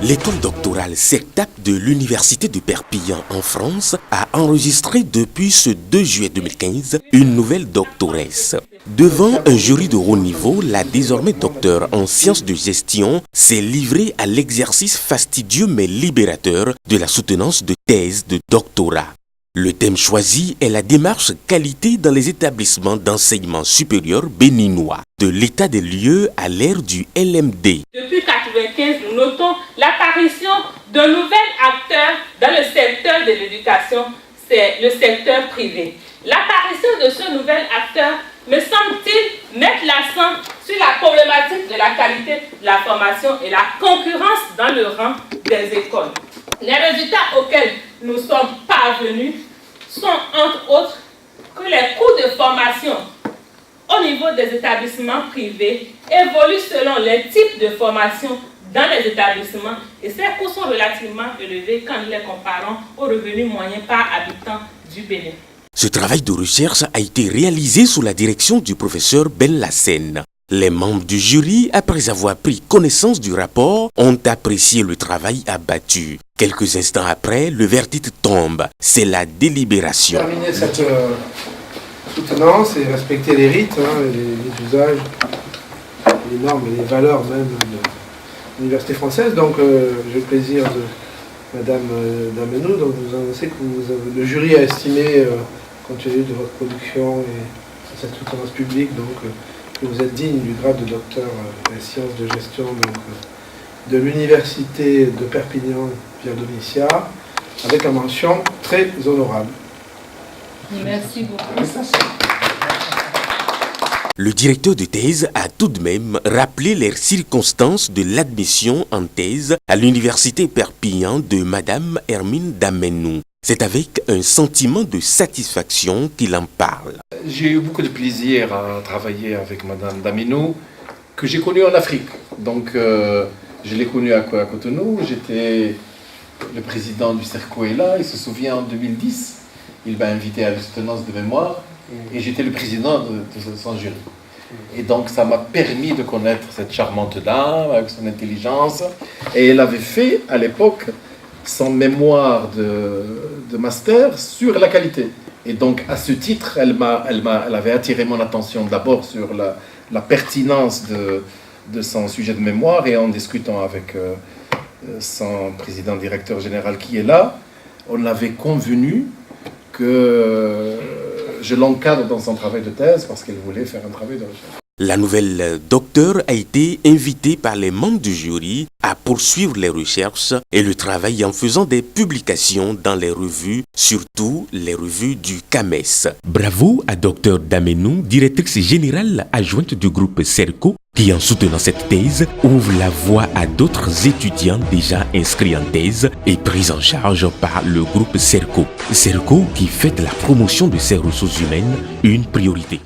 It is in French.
L'école doctorale CERTAP de l'Université de Perpignan en France a enregistré depuis ce 2 juillet 2015 une nouvelle doctoresse. Devant un jury de haut niveau, la désormais docteure en sciences de gestion s'est livrée à l'exercice fastidieux mais libérateur de la soutenance de thèse de doctorat. Le thème choisi est la démarche qualité dans les établissements d'enseignement supérieur béninois, de l'état des lieux à l'ère du LMD. Depuis 1995, nous notons l'apparition d'un nouvel acteur dans le secteur de l'éducation, c'est le secteur privé. L'apparition de ce nouvel acteur me semble-t-il mettre l'accent sur la problématique de la qualité de la formation et la concurrence dans le rang des écoles. Les résultats auxquels nous sommes parvenus sont entre autres que les coûts de formation au niveau des établissements privés évoluent selon les types de formation dans les établissements et ces coûts sont relativement élevés quand nous les comparons aux revenus moyens par habitant du Bénin. Ce travail de recherche a été réalisé sous la direction du professeur Ben Lassène. Les membres du jury, après avoir pris connaissance du rapport, ont apprécié le travail abattu. Quelques instants après, le verdict tombe. C'est la délibération. Terminer cette soutenance et respecter les rites, les usages, les normes et les valeurs même de l'université française. Donc j'ai le plaisir de Madame Damenou, donc vous annoncez que le jury a estimé, compte tenu de votre production et de cette soutenance publique, donc que vous êtes digne du grade de docteur en sciences de gestion de l'université de Perpignan Pierre Domitia, avec la mention très honorable. Merci beaucoup. Le directeur de thèse a tout de même rappelé les circonstances de l'admission en thèse à l'université Perpignan de Madame Hermine Damenou. C'est avec un sentiment de satisfaction qu'il en parle. J'ai eu beaucoup de plaisir à travailler avec Madame Damenou, que j'ai connue en Afrique. Donc, je l'ai connue à Cotonou. J'étais le président du CERCO est là. Il se souvient en 2010, il m'a invité à la soutenance de mémoire et j'étais le président de son jury. Et donc, ça m'a permis de connaître cette charmante dame avec son intelligence. Et elle avait fait à l'époque son mémoire de master sur la qualité. Et donc, à ce titre, elle avait attiré mon attention d'abord sur la pertinence de son sujet de mémoire, et en discutant avec son président directeur général qui est là, on avait convenu que je l'encadre dans son travail de thèse parce qu'elle voulait faire un travail de recherche. La nouvelle docteure a été invitée par les membres du jury à poursuivre les recherches et le travail en faisant des publications dans les revues, surtout les revues du CAMES. Bravo à Dr Damenou, directrice générale adjointe du groupe CERCO, qui en soutenant cette thèse ouvre la voie à d'autres étudiants déjà inscrits en thèse et pris en charge par le groupe CERCO. CERCO qui fait de la promotion de ses ressources humaines une priorité.